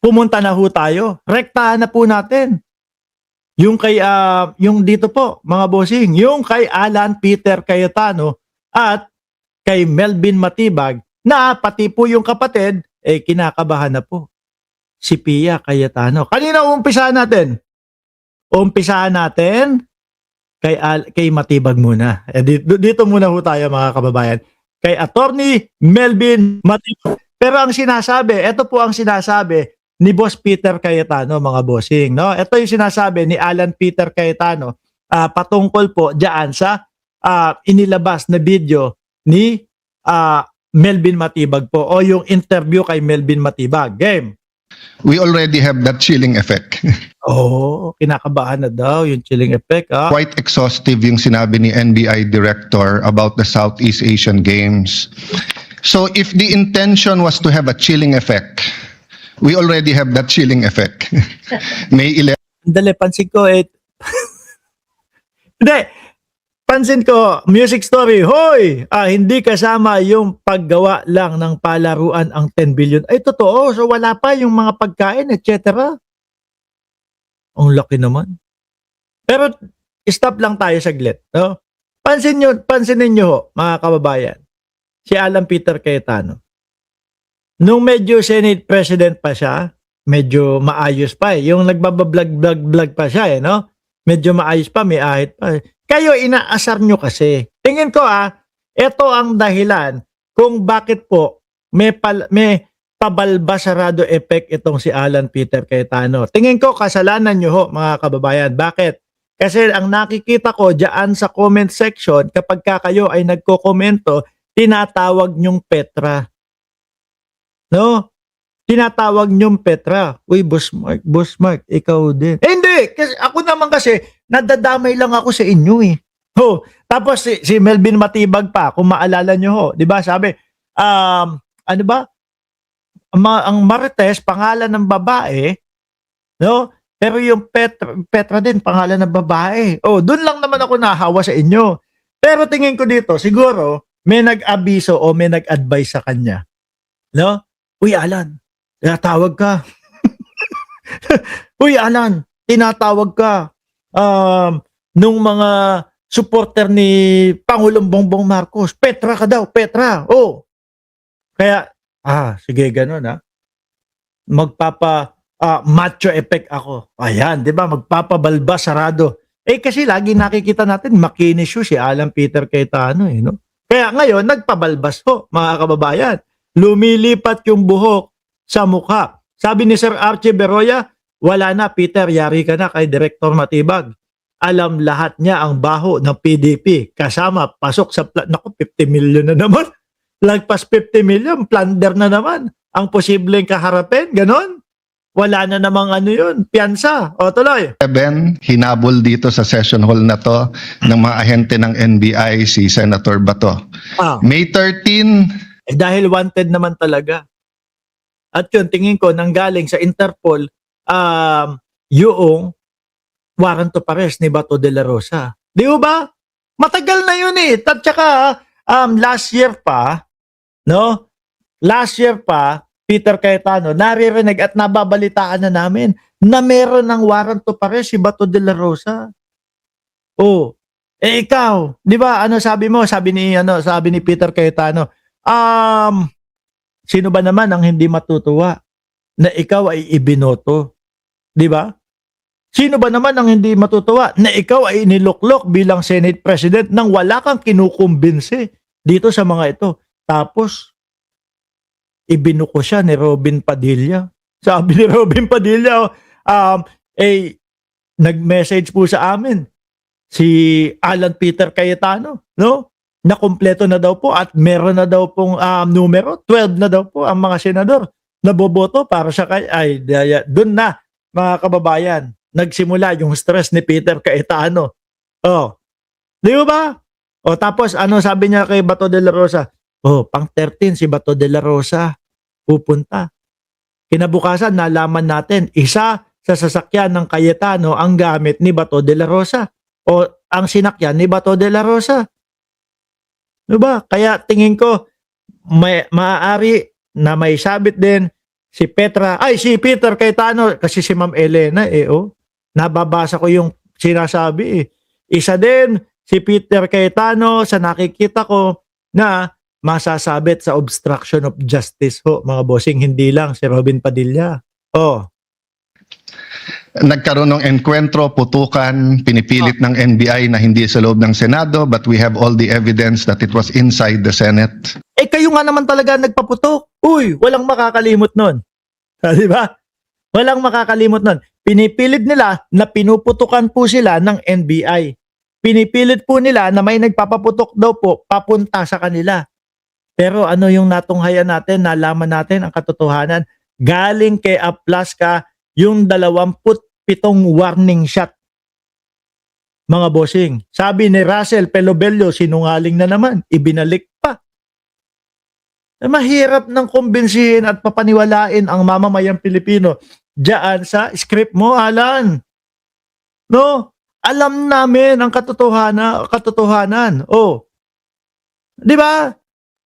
pumunta na ho tayo. Rektahan na po natin. Yung kay yung dito po, mga bossing, yung kay Alan Peter Cayetano at kay Melvin Matibag na pati po yung kapatid kinakabahan na po. Si Pia Cayetano. Kanina umpisahan natin. Umpisahan natin kay Matibag muna. Dito muna ho tayo mga kababayan. Kay Attorney Melvin Matibag. Pero ang sinasabi, ito po ang sinasabi ni Boss Peter Cayetano, mga bossing, no? Ito yung sinasabi ni Alan Peter Cayetano patungkol po diyan sa inilabas na video ni Melvin Matibag po o yung interview kay Melvin Matibag. Game. We already have that chilling effect. Oh, kinakabahan na daw yung chilling effect. Quite exhaustive yung sinabi ni NBI Director about the Southeast Asian Games. So if the intention was to have a chilling effect, we already have that chilling effect. May 11. Dali, pansin ko Hindi, pansin ko, music story, hoy! Hindi kasama yung paggawa lang ng palaruan ang 10 billion. Ay, totoo. So, wala pa yung mga pagkain, etc. Ang laki naman. Pero, stop lang tayo saglit. No? Pansinin nyo ho, mga kababayan. Si Alan Peter Cayetano. Nung medyo Senate President pa siya, medyo maayos pa eh. Yung nagbabablog pa siya no? Medyo maayos pa, may ahit pa. Kayo, inaasar nyo kasi. Tingin ko ito ang dahilan kung bakit po may pabalbasarado effect itong si Alan Peter Cayetano. Tingin ko, kasalanan nyo ho, mga kababayan. Bakit? Kasi ang nakikita ko dyan sa comment section, kapag kayo ay nagko-komento, tinatawag nyong Petra. No? Tinatawag nyong Petra. Uy, Boss Mark, ikaw din. Hindi! Kasi ako naman kasi, nadadamay lang ako sa inyo eh. Tapos si Melvin Matibag pa, kung maalala nyo ho, di ba sabi, ano ba? Ang Marites, pangalan ng babae, no? Pero yung Petra din, pangalan ng babae. Doon lang naman ako nahawa sa inyo. Pero tingin ko dito, siguro, may nag-abiso o may nag-advise sa kanya. No? Uy, Alan, tinatawag ka. Uy, Alan, tinatawag ka. Nung mga supporter ni Pangulong Bongbong Marcos, Petra ka daw, Petra. Kaya, sige, ganun macho effect ako. Ayan, di ba? Magpapabalbas sarado. Kasi lagi nakikita natin, makinis siya si Alan Peter Cayetano no? Kaya ngayon, nagpabalbas ho, mga kababayan. Lumilipat yung buhok sa mukha. Sabi ni Sir Archie Beroya, wala na, Peter, yari ka na kay Director Matibag. Alam lahat niya ang baho ng PDP. Kasama, pasok sa naku, 50 million na naman. Lagpas 50 million, plunder na naman. Ang posibleng kaharapin, ganon. Wala na namang yun, piyansa. Tuloy. 11, hinabol dito sa session hall na to ng mga ahente ng NBI si Senator Bato. May 13, dahil wanted naman talaga. At yun, tingin ko, nanggaling sa Interpol, yung warrant of arrest ni Bato de la Rosa. Di ba? Matagal na yun eh. At saka, last year pa, no? Last year pa, Peter Cayetano, naririnig at nababalitaan na namin na meron ng warrant of arrest si Bato de la Rosa. Ikaw, di ba, sabi mo? Sabi ni Peter Cayetano, sino ba naman ang hindi matutuwa na ikaw ay ibinoto? Di ba? Sino ba naman ang hindi matutuwa na ikaw ay iniluklok bilang Senate President nang wala kang kinukumbinse dito sa mga ito? Tapos, ibinuko siya ni Robin Padilla. Sabi ni Robin Padilla, nag-message po sa amin si Alan Peter Cayetano, no? Na kumpleto na daw po at meron na daw pong numero, 12 na daw po ang mga senador na boboto para sa doon na, mga kababayan, nagsimula yung stress ni Peter Cayetano. Di ba? Tapos sabi niya kay Bato de la Rosa? Pang 13 si Bato de la Rosa pupunta. Kinabukasan nalaman natin, isa sa sasakyan ng Cayetano ang gamit ni Bato de la Rosa o ang sinakyan ni Bato de la Rosa. Diba? Kaya tingin ko maaari na may sabit din Si Peter Cayetano, kasi si Ma'am Elena, nababasa ko yung sinasabi. Isa din, si Peter Cayetano, sa nakikita ko na masasabit sa obstruction of justice ho, mga bossing, hindi lang si Robin Padilla. Nagkaroon ng enkwentro, putukan, pinipilit ng NBI na hindi sa loob ng Senado, but we have all the evidence that it was inside the Senate. Kayo nga naman talaga nagpaputok. Uy, walang makakalimot nun. Di ba? Walang makakalimot nun. Pinipilit nila na pinuputukan po sila ng NBI. Pinipilit po nila na may nagpapaputok daw po papunta sa kanila. Pero ano yung natunghayan natin, nalaman natin ang katotohanan, galing kay Aplaska yung 27 warning shot. Mga bossing, sabi ni Russell Pelobello, sinungaling na naman, ibinalik pa. Mahirap nang kumbinsihin at papaniwalain ang mamamayang Pilipino diyan sa script mo, Alan. No? Alam namin ang katotohanan. Di ba?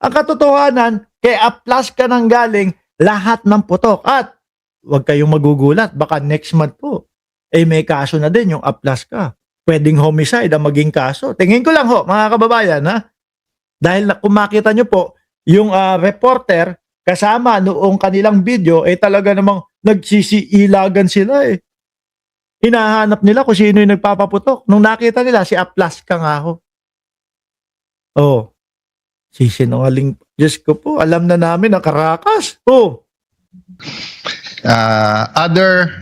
Ang katotohanan, kay Aplaska nang galing lahat ng putok. At huwag kayong magugulat, baka next month po, may kaso na din yung Aplaska. Pwedeng homicide ang maging kaso. Tingin ko lang ho, mga kababayan, ha? Dahil kung makita nyo po, yung reporter, kasama noong kanilang video, talaga namang nagsisiilagan sila Hinahanap nila kung sino yung nagpapaputok. Nung nakita nila, si Aplaska nga ho. Sisinungaling. Diyos ko po, alam na namin ang karakas. Other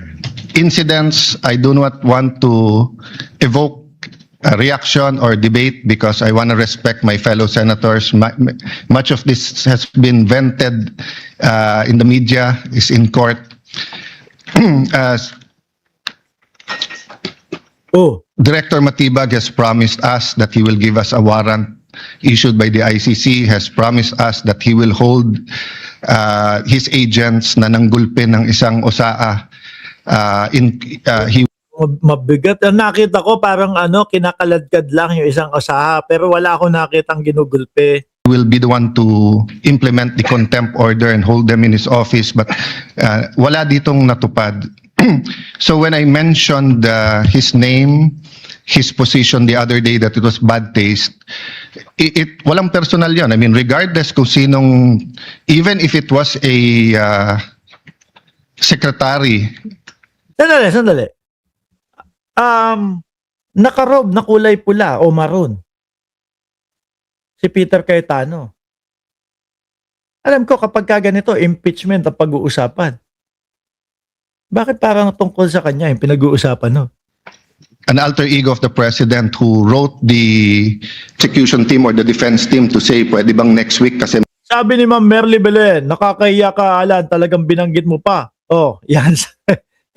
incidents, I do not want to evoke a reaction or debate because I want to respect my fellow senators. Much of this has been vented in the media, is in court. Director Matibag has promised us that he will give us a warrant issued by the ICC, has promised us that he will hold his agents na nanggulpi ng isang OSAA. Mabigat. Nakita ko parang kinakaladkad lang yung isang OSAA, pero wala akong nakitang ginugulpi. Will be the one to implement the contempt order and hold them in his office, but wala ditong natupad. So when I mentioned his name, his position the other day that it was bad taste, walang personal yan. I mean, regardless kung sinong, even if it was a secretary. Sandali. Nakarob na kulay pula o maroon. Si Peter Cayetano. Alam ko kapag ganito, impeachment ang pag-uusapan. Bakit parang tungkol sa kanya yung pinag-uusapan, no? An alter ego of the president who wrote the execution team or the defense team to say, pwede bang next week kasi... Sabi ni Ma'am Merly Belen, nakakahiya ka, Alan, talagang binanggit mo pa. Yan.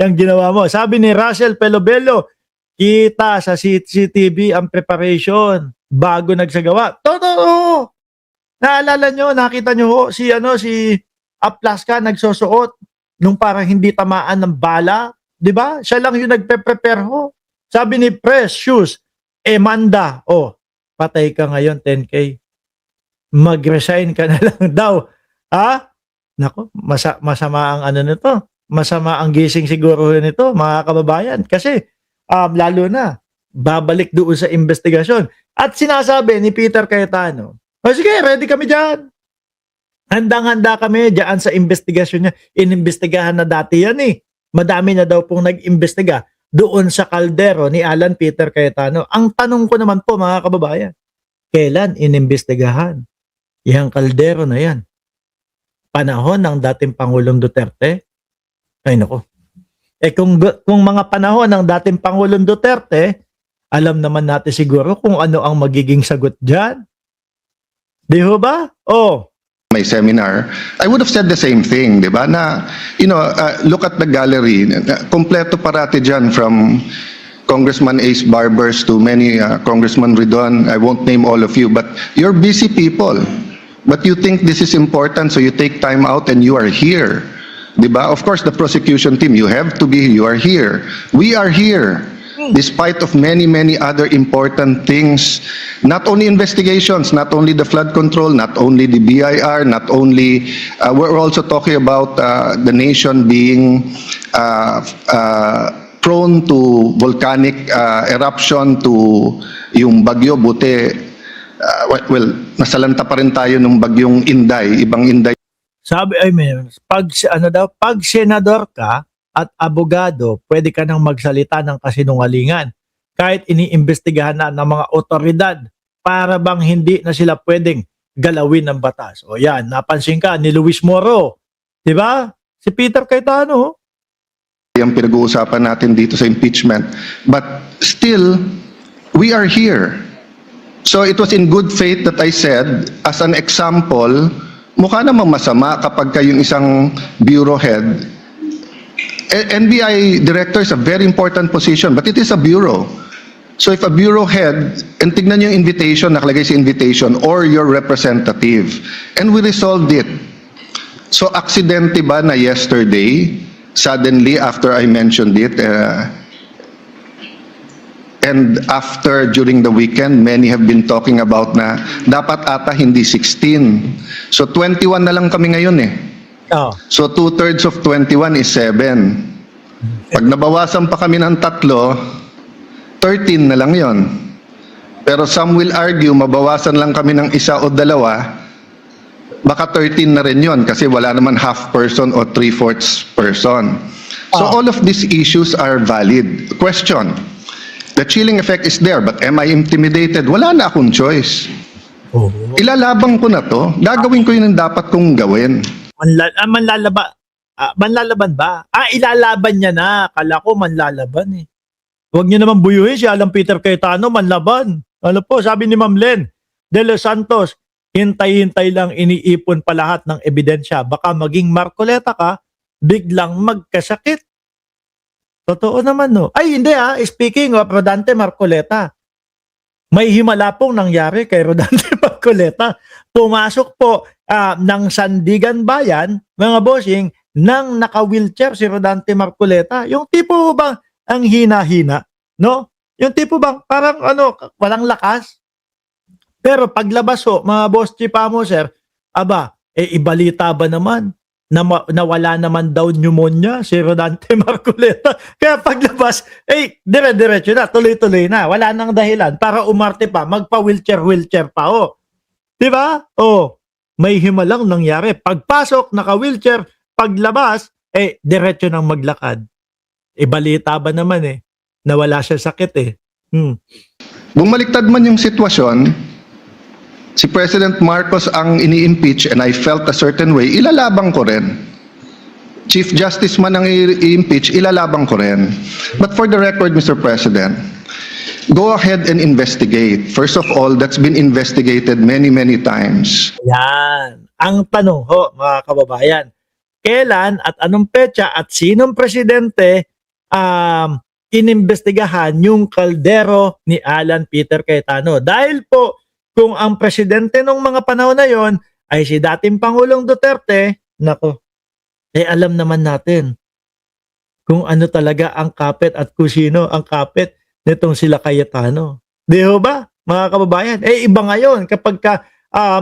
Yung ginawa mo. Sabi ni Russell Pelobello, kita sa CCTV ang preparation bago nagsagawa. Totoo! Naalala nyo, nakita nyo si Aplaska nagsusuot nung parang hindi tamaan ng bala. Diba? Siya lang yung nagpe-prepare ho. Sabi ni Precious, Manda, patay ka ngayon, 10K. Mag-resign ka na lang daw. Nako, masama ang nito. Masama ang gising siguro nito, mga kababayan. Kasi, lalo na, babalik doon sa investigasyon. At sinasabi ni Peter Cayetano, sige, ready kami dyan. Handang-handa kami dyan sa investigasyon niya. Inimbestigahan na dati yan Madami na daw pong nag-imbestiga doon sa kaldero ni Alan Peter Cayetano. Ang tanong ko naman po, mga kababayan, kailan inimbestigahan yung kaldero na yan? Panahon ng dating Pangulong Duterte? Ay nako. Kung mga panahon ng dating Pangulong Duterte, alam naman natin siguro kung ano ang magiging sagot dyan. Di ho ba? My seminar, I would have said the same thing, di ba? Na, look at the gallery. Kompleto parati dyan from Congressman Ace Barbers to many Congressman Ridon. I won't name all of you, but you're busy people. But you think this is important, so you take time out and you are here. Di ba? Of course, the prosecution team, you are here. We are here. despite of many, many other important things, not only investigations, not only the flood control, not only the BIR, not only, we're also talking about the nation being prone to volcanic eruption, to yung bagyo, buti, well, nasalanta pa rin tayo ng bagyong Inday, ibang Inday. Sabi ay pag senador ka at abogado, pwede ka nang magsalita ng kasinungalingan kahit iniimbestigahan na ng mga otoridad para bang hindi na sila pwedeng galawin ng batas. O yan, napansin ka ni Luis Moro, 'di ba? Si Peter Cayetano. Ang pinag-uusapan natin dito sa impeachment. But still, we are here. So it was in good faith that I said, as an example, mukha namang masama kapag kayong isang bureau head. NBI director is a very important position, but it is a bureau. So if a bureau head, and tignan niyo yung invitation, nakalagay sa invitation, or your representative, and we resolved it. So aksidente ba na yesterday, suddenly after I mentioned it, and after during the weekend, many have been talking about na dapat ata hindi 16. So 21 na lang kami ngayon eh. Oh. So 2/3 of 21 is 7. Pag nabawasan pa kami ng 3, 13 na lang yon. Pero some will argue, mabawasan lang kami ng 1 o 2, baka 13 na rin yon kasi wala naman half person o 3/4 person. So all of these issues are valid. Question, the chilling effect is there, but am I intimidated? Wala na akong choice. Oh. Ilalabang ko na to. Gagawin ko yun ang dapat kong gawin. Manlalaban ba? Ilalaban niya na. Kala ko manlalaban eh. Huwag niyo naman buyuhin si Alan Peter Cayetano, manlaban. Ano po, sabi ni Ma'am Len De Los Santos, hintay-hintay lang, iniipon pa lahat ng ebidensya. Baka maging Marcoleta ka, biglang magkasakit. Totoo naman no. Ay hindi speaking of Rodante Marcoleta, may himala pong nangyari kay Rodante Marcoleta. Pumasok po ng Sandigan Bayan, mga bossing, nang naka-wheelchair si Rodante Marcoleta. Yung tipo bang ang hina-hina, no? Yung tipo bang parang walang lakas. Pero paglabas mga boss Chipamo, sir, ibalita ba naman na wala naman daw pneumonia si Rodante Marcoleta. Kaya paglabas, dire-diretso na, tuloy-tuloy na. Wala nang dahilan para umarte pa, magpa-wheelchair pa, Diba? May himalang nangyari. Pagpasok, naka-wheelchair, paglabas, diretso nang maglakad. Balita ba naman na wala siya sakit Bumaliktad man yung sitwasyon, si President Marcos ang ini-impeach and I felt a certain way, ilalabang ko rin. Chief Justice man ang i-impeach, ilalabang ko rin. But for the record, Mr. President, go ahead and investigate. First of all, that's been investigated many, many times. Yan. Ang tanong mga kababayan, kailan at anong petsa at sinong presidente inimbestigahan yung kaldero ni Alan Peter Cayetano? Dahil po, kung ang presidente nung mga panahon na yon ay si dating Pangulong Duterte, alam naman natin kung ano talaga ang kapit at kung sino ang kapit nitong sila Cayetano. Di ba, mga kababayan? Iba ngayon kapag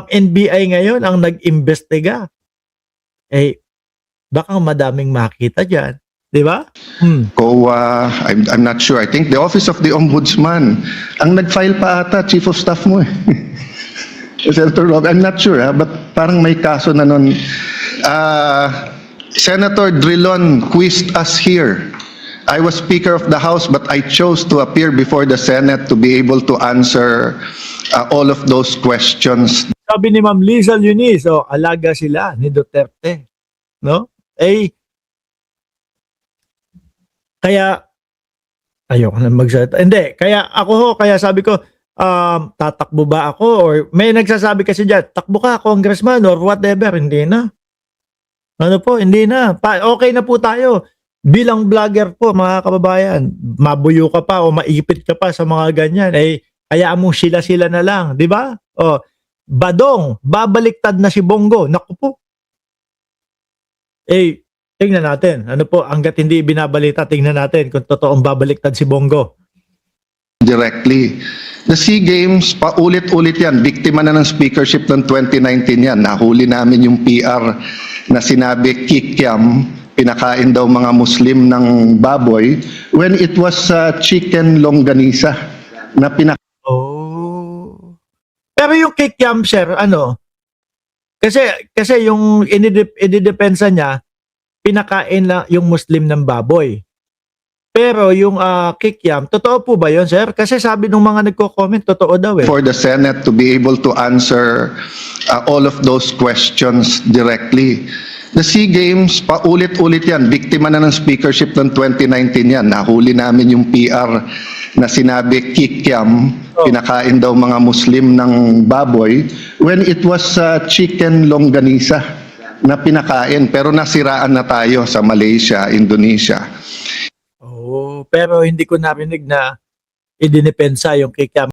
NBI ngayon ang nag-imbestiga. Baka madaming makita dyan. Di ba? COA, I'm not sure. I think the Office of the Ombudsman, ang nag-file pa ata, Chief of Staff mo Senator Rob, I'm not sure but parang may kaso na nun. Senator Drilon quizzed us here. I was Speaker of the House but I chose to appear before the Senate to be able to answer all of those questions. Sabi ni Ma'am Liza Yunis, alaga sila ni Duterte. No? Kaya ayoko na magsalita. Hindi, kaya kaya sabi ko, tatakbo ba ako? Or may nagsasabi kasi dyan, takbo ka, congressman or whatever. Hindi na. Hindi na. Okay na po tayo. Bilang vlogger po, mga kababayan, mabuyo ka pa o maipit ka pa sa mga ganyan. Kaya mo sila-sila na lang. Di ba? Badong, babaliktad na si Bongo. Naku po. Tingnan natin. Hanggat hindi binabalita, tingnan natin kung totoong babaliktad si Bongo. directly. The SEA Games, paulit-ulit yan. Biktima na ng speakership ng 2019 yan. Nahuli namin yung PR na sinabi kikiam, pinakain daw mga Muslim ng baboy, when it was chicken longganisa na Oh. Pero yung kikiam, sir, ano? Kasi yung inidepensa niya, pinakain lang yung Muslim ng baboy. Pero yung kikiam, totoo po ba yun, sir? Kasi sabi ng mga nagko-comment, totoo daw eh. for the Senate to be able to answer all of those questions directly. The SEA Games, paulit-ulit yan. Biktima na ng speakership ng 2019 yan. Nahuli namin yung PR na sinabi kikiam, pinakain daw mga Muslim ng baboy, when it was chicken longganisa na pinakain. Pero nasiraan na tayo sa Malaysia, Indonesia. Oh, pero hindi ko narinig na idinipensa yung kikiam.